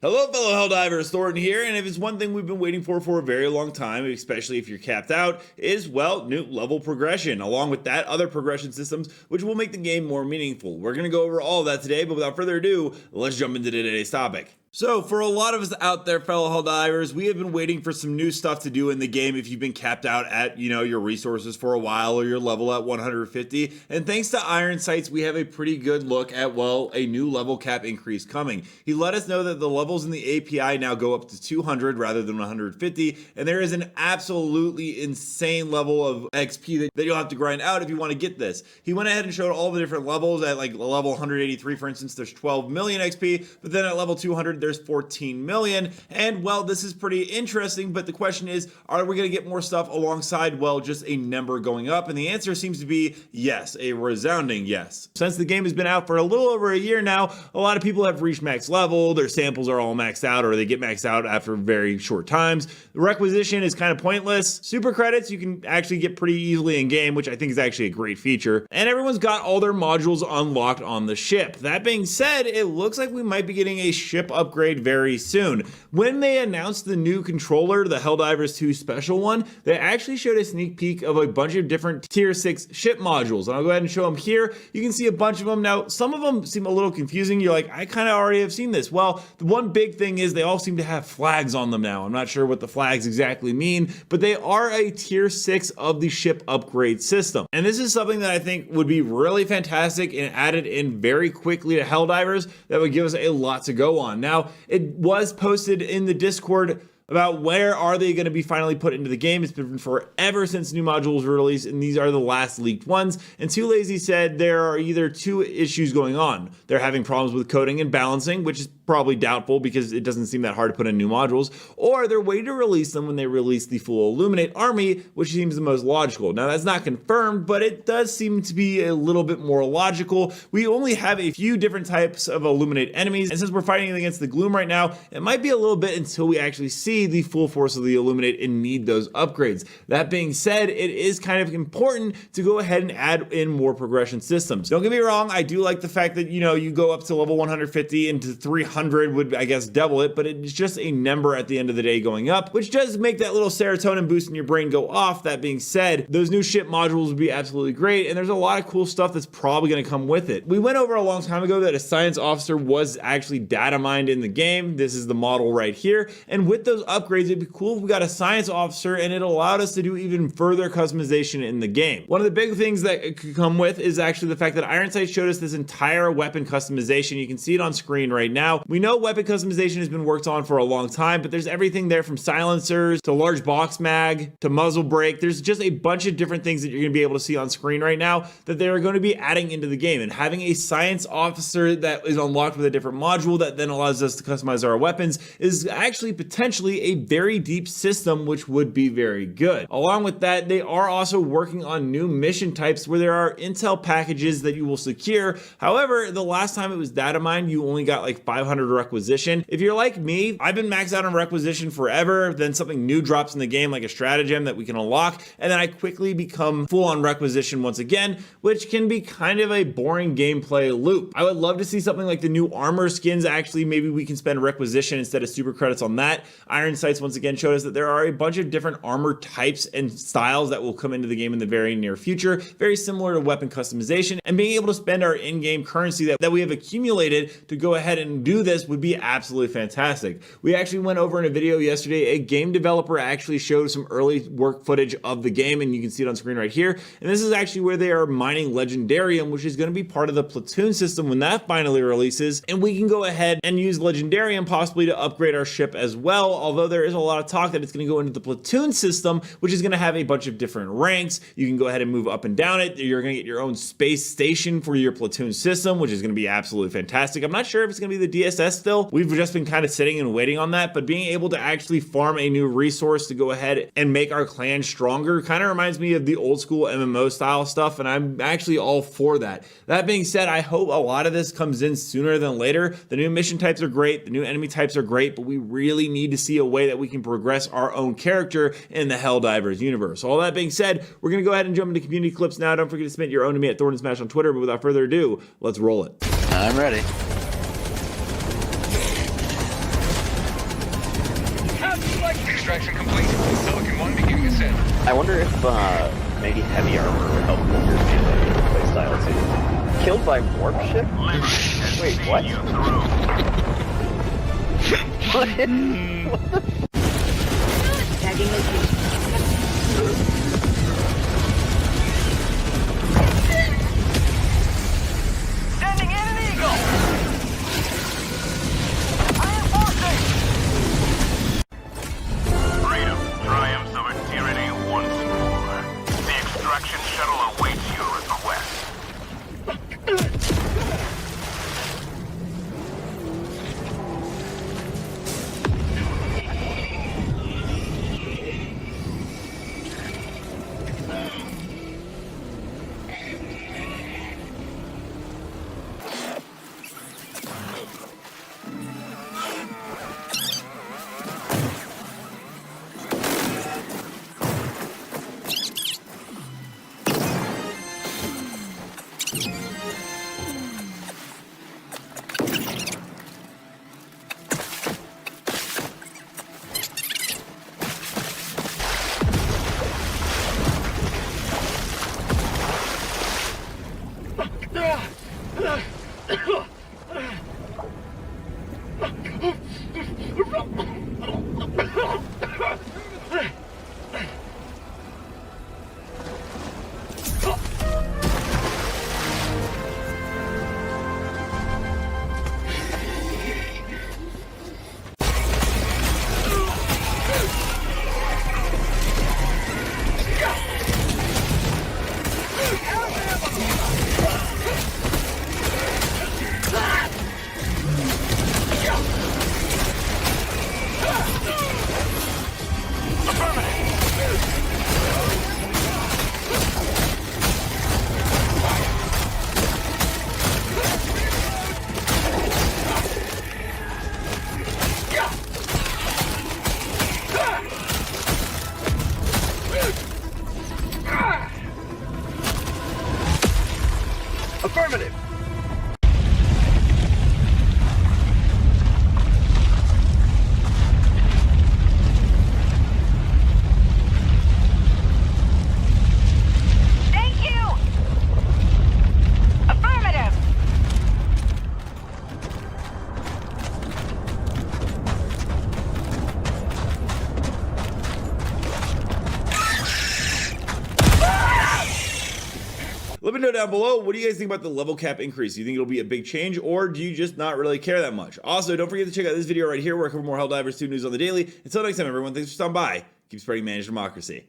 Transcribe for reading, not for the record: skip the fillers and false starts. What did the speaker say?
Hello fellow Helldivers, Thornton here, and if it's one thing we've been waiting for a very long time, especially if you're capped out, is, well, new level progression. Along with that, other progression systems which will make the game more meaningful. We're going to go over all of that today, but without further ado, let's jump into today's topic. So for a lot of us out there, fellow Helldivers, we have been waiting for some new stuff to do in the game if you've been capped out at, your resources for a while or your level at 150. And thanks to Iron Sights, we have a pretty good look at, well, a new level cap increase coming. He let us know that the levels in the API now go up to 200 rather than 150, and there is an absolutely insane level of XP that you'll have to grind out if you want to get this. He went ahead and showed all the different levels. At like level 183, for instance, there's 12 million XP, but then at level 200, there's 14 million. And well, this is pretty interesting, but the question is, are we going to get more stuff alongside, well, just a number going up? And the answer seems to be yes, a resounding yes. Since the game has been out for a little over a year now, a lot of people have reached max level, their samples are all maxed out, or they get maxed out after very short times. The requisition is kind of pointless. Super credits you can actually get pretty easily in game, which I think is actually a great feature. And everyone's got all their modules unlocked on the ship. That being said, it looks like we might be getting a ship upgrade very soon. When they announced the new controller, the Helldivers 2 special one, they actually showed a sneak peek of a bunch of different tier 6 ship modules. And I'll go ahead and show them here. You can see a bunch of them. Now, some of them seem a little confusing. You're like, I kind of already have seen this. Well, the one big thing is they all seem to have flags on them now. I'm not sure what the flags exactly mean, but they are a tier 6 of the ship upgrade system. And this is something that I think would be really fantastic and added in very quickly to Helldivers that would give us a lot to go on. Now, it was posted in the Discord about where are they going to be finally put into the game. It's been forever since new modules were released, and these are the last leaked ones. And Too Lazy said there are either two issues going on. They're having problems with coding and balancing, which is probably doubtful because it doesn't seem that hard to put in new modules, or they're waiting to release them when they release the full Illuminate army, which seems the most logical. Now, that's not confirmed, but it does seem to be a little bit more logical. We only have a few different types of Illuminate enemies, and since we're fighting against the Gloom right now, it might be a little bit until we actually see the full force of the Illuminate and need those upgrades. That being said, it is kind of important to go ahead and add in more progression systems. Don't get me wrong, I do like the fact that, you go up to level 150 and to 300 would, I guess, double it, but it's just a number at the end of the day going up, which does make that little serotonin boost in your brain go off. That being said, those new ship modules would be absolutely great, and there's a lot of cool stuff that's probably going to come with it. We went over a long time ago that a science officer was actually data mined in the game. This is the model right here, and with those upgrades, it'd be cool if we got a science officer and it allowed us to do even further customization in the game. One of the big things that it could come with is actually the fact that Iron Sight showed us this entire weapon customization. You can see it on screen right now. We know weapon customization has been worked on for a long time, but there's everything there from silencers to large box mag to muzzle brake. There's just a bunch of different things that you're going to be able to see on screen right now that they're going to be adding into the game, and having a science officer that is unlocked with a different module that then allows us to customize our weapons is actually potentially a very deep system, which would be very good. Along with that, they are also working on new mission types where there are intel packages that you will secure. However, the last time it was data mined, you only got like 500 requisition. If you're like me, I've been maxed out on requisition forever, then something new drops in the game like a stratagem that we can unlock, and then I quickly become full on requisition once again, which can be kind of a boring gameplay loop. I would love to see something like the new armor skins. Actually, maybe we can spend requisition instead of super credits on that. Iron Sights once again showed us that there are a bunch of different armor types and styles that will come into the game in the very near future, very similar to weapon customization, and being able to spend our in-game currency that we have accumulated to go ahead and do this would be absolutely fantastic. We actually went over in a video yesterday, a game developer actually showed some early work footage of the game, and you can see it on screen right here, and this is actually where they are mining Legendarium, which is going to be part of the Platoon system when that finally releases, and we can go ahead and use Legendarium possibly to upgrade our ship as well, although there is a lot of talk that it's going to go into the Platoon system, which is going to have a bunch of different ranks. You can go ahead and move up and down it. You're going to get your own space station for your Platoon system, which is going to be absolutely fantastic. I'm not sure if it's going to be the DSS still. We've just been kind of sitting and waiting on that, but being able to actually farm a new resource to go ahead and make our clan stronger kind of reminds me of the old school MMO style stuff, and I'm actually all for that. That being said, I hope a lot of this comes in sooner than later. The new mission types are great, the new enemy types are great, but we really need to see a way that we can progress our own character in the Helldivers universe. All that being said, we're going to go ahead and jump into community clips now. Don't forget to submit your own to me at Thornton Smash on Twitter, but without further ado, let's roll it. I'm ready. extraction complete. Pelican 1 beginning ascent. I wonder if maybe heavy armor would help with your melee playstyle too. Killed by warp ship? Wait, what? What the Tagging location. Sending in an eagle! Freedom, triumphs over tyranny once more. The extraction shuttle awaits your request. Affirmative! Thank you! Affirmative! Let me know down below, what do you guys think about the level cap increase? Do you think it'll be a big change, or do you just not really care that much? Also, don't forget to check out this video right here where I cover more Helldivers 2 news on the daily. Until next time, everyone, thanks for stopping by. Keep spreading managed democracy.